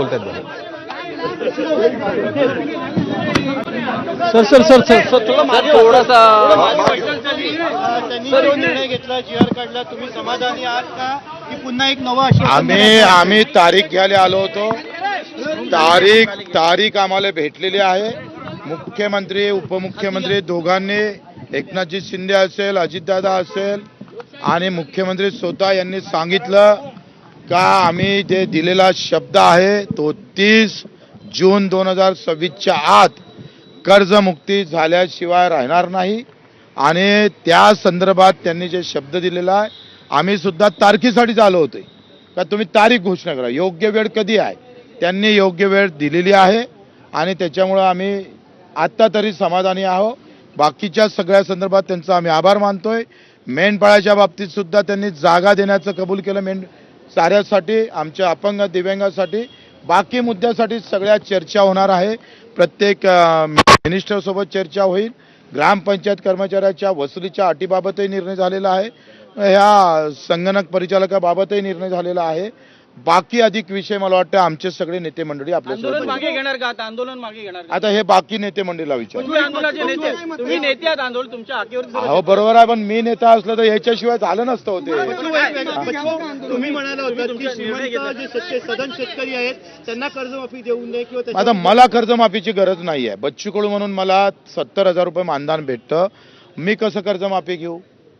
बोलतायत बघा. सर थोडासा त्यांनी जो निर्णय घेतला, जी.आर काढला, तुम्ही समाधानी आहात का की पुन्हा एक नवा आम्ही तारीख घ्यायला आलो होतो. तारीख आम्हाला भेटलेली आहे. मुख्यमंत्री उपमुख्यमंत्री दोघांनी, एकनाथजी शिंदे असेल, अजितदादा असेल आणि मुख्यमंत्री स्वतः यांनी सांगितलं का आम्ही जे दिलेला शब्द आहे तो 30 जून 2026च्या आत कर्जमुक्ती झाल्याशिवाय राहणार नाही. आणि त्या संदर्भात त्यांनी जे शब्द दिलेला आहे, आम्ही सुद्धा तारखेसाठीच आलो होते का तुम्ही तारीख घोषणा करा, योग्य वेळ कधी आहे. त्यांनी योग्य वेळ दिलेली आहे आणि त्याच्यामुळं आम्ही आत्ता तरी समाधानी आहोत. बाकीच्या सगळ्या संदर्भात त्यांचा आम्ही आभार मानतोय. मेंढपाळाच्या बाबतीत सुद्धा त्यांनी जागा देण्याचं कबूल केलं, साऱ्यासाठी, आमच्या अपंग दिव्यांगासाठी. बाकी मुद्द्यासाठी सगळ्या चर्चा होणार आहे. प्रत्येक मिनिस्टरसोबत चर्चा होईल. ग्रामपंचायत कर्मचाऱ्याच्या वसुलीच्या अटीबाबतही निर्णय झालेला आहे. ह्या संगणक परिचालकाबाबतही निर्णय झालेला आहे. बाकी अधिक विषय मला वाटतं आमचे सगळे नेते मंडळी आंदोलन मागे घेणार का? आता आंदोलन मागे घेणार का? आता हे बाकी नेते मंडळीला विचार. तुम्ही नेते आहात, आंदोलन तुमच्या हाकेवर. हो बरोबर आहे, पण मी नेता असलं तर याच्याशिवाय झालं नसतं होते. तुम्ही म्हणाला होता की श्रीमंत जे सदन शेतकरी आहेत त्यांना कर्जमाफी देऊ नये किंवा आता मला कर्जमाफीची गरज नाही आहे. बच्चू कडू म्हणून मला 70,000 रुपये मानधन भेटतं. मी कसं कर्जमाफी घेऊ?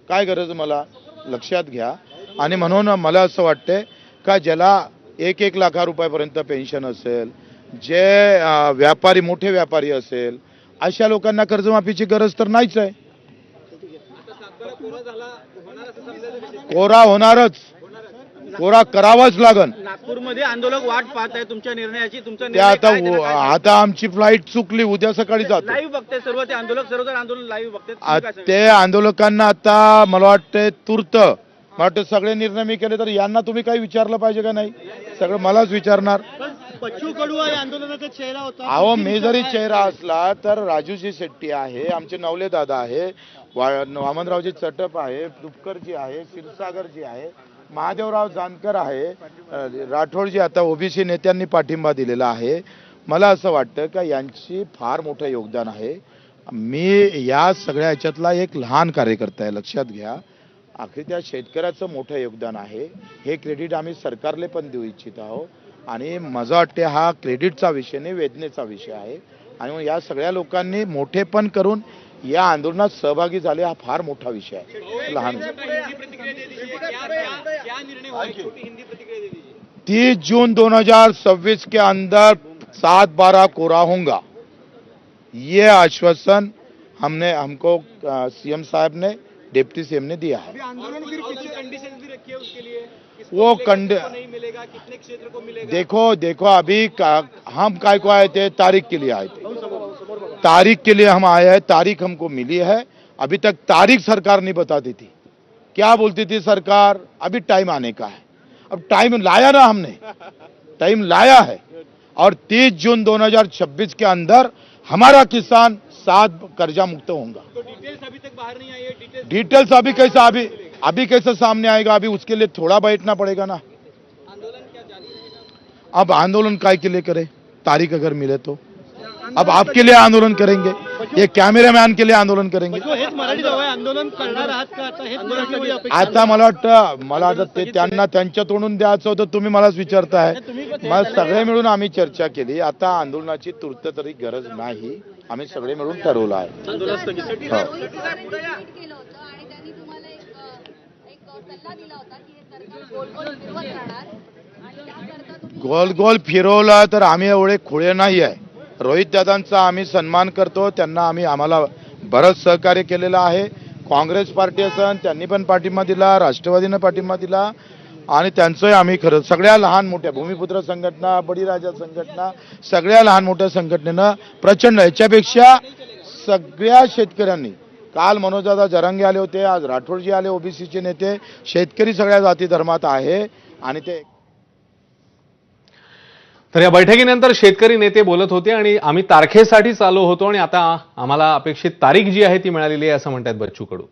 काय गरज मला? लक्षात घ्या. आणि म्हणून मला असं वाटतंय का ज्याला 1-1 लाख रुपयापर्यंत पेन्शन असेल, जे व्यापारी, मोठे व्यापारी असेल, अशा लोकांना कर्जमाफीची गरज तर नाहीच आहे. कोरा होणारच, कोरा करावाच लागन. नागपूरमध्ये आंदोलक वाट पाहत आहे तुमच्या निर्णयाची. तुमचा ते आता आमची फ्लाईट चुकली, उद्या सकाळी जातो. लाईव्ह बघते सर्व ते सर्वजण आंदोलन लाईव्ह बघते. ते आंदोलकांना आता मला वाटतं तूर्त, मला वाटतं सगळे निर्णय मी केले तर यांना तुम्ही काही विचारलं पाहिजे का नाही? सगळं मलाच विचारणार. बच्चू कडू या आंदोलनाचा चेहरा होता. अहो मी जरी चेहरा असला तर राजूजी शेट्टी आहे, आमचे नवले दादा आहे, वामनरावजी चटप आहे, दुपकरजी आहे, क्षीरसागरजी आहे, महादेवराव जानकर आहे, राठोडजी, आता ओबीसी नेत्यांनी पाठिंबा दिलेला आहे. मला असं वाटतं का यांची फार मोठं योगदान आहे. मी या सगळ्या ह्याच्यातला एक लहान कार्यकर्ता आहे, लक्षात घ्या. आखरी त्या शेतकऱ्याचं मोठं योगदान आहे. हे क्रेडिट आम्ही सरकारला पण देऊ इच्छित आहोत. आणि माझं वाटते हा क्रेडिटचा विषय नाही, वेदनेचा विषय आहे. आणि मग या सगळ्या लोकांनी मोठेपण करून या आंदोलनात सहभागी झाले, हा फार मोठा विषय आहे, लहान. 30 जून 2026 के अंदर 7-12 कोरा होगा, ये आश्वासन हमको सीएम साहब ने, डिप्टी सीएम ने दिया है. वो नहीं मिलेगा, कितने क्षेत्र को मिलेगा? देखो अभी हम काय को आए थे, तारीख के लिए आए थे. तारीख के लिए हम आए हैं, तारीख हमको मिली है. अभी तक तारीख सरकार नहीं बताती थी. क्या बोलती थी सरकार? अभी टाइम आने का है. अब टाइम लाया ना, हमने टाइम लाया है. और 30 जून 2026 के अंदर हमारा किसान 7 कर्जा मुक्त होगा. तो डिटेल्स अभी तक बाहर नहीं आई है. डिटेल्स अभी कैसे सामने आएगा? अभी उसके लिए थोड़ा बैठना पड़ेगा ना. आंदोलन क्या जारी रहेगा? अब आंदोलन काय के लिए करे? तारीख अगर मिले तो अब आपके लिए आंदोलन करेंगे, ये कॅमेरामॅन के लिए आंदोलन करेंगे. आंदोलन करणार आहात का आता मला वाटतं ते त्यांना त्यांच्या तोंडून द्यायचं होतं, तुम्ही मलाच विचारताय. मग सगळे मिळून आम्ही चर्चा केली. आता आंदोलनाची तूर्त तरी गरज नाही, आम्ही सगळे मिळून ठरवलं आहे. गोल गोल फिरवला तर आम्ही एवढे खुळे नाही आहे. रोहित दादांचा आम्ही सन्मान करतो, त्यांना आम्हाला बरंच सहकार्य केलेलं आहे. काँग्रेस पार्टी असन त्यांनी पण पाठिंबा दिला, राष्ट्रवादीनं पाठिंबा दिला. आणि त्यांचंही आम्ही खरं सगळ्या लहान मोठ्या भूमिपुत्र संघटना, बळीराजा संघटना, सगळ्या लहान मोठ्या संघटनेनं प्रचंड, याच्यापेक्षा सगळ्या शेतकऱ्यांनी, काल मनोजदादा जरांगे आले होते, आज राठोडजी आले, ओबीसीचे नेते, शेतकरी सगळ्या जाती धर्मात आहे. आणि ते तर या बैठकीनंतर शेतकरी नेते बोलत होते आणि आम्ही तारखेसाठी चालू होतो आणि आता आम्हाला अपेक्षित तारीख जी आहे ती मिळालेली आहे असं म्हणतात बच्चू कडू.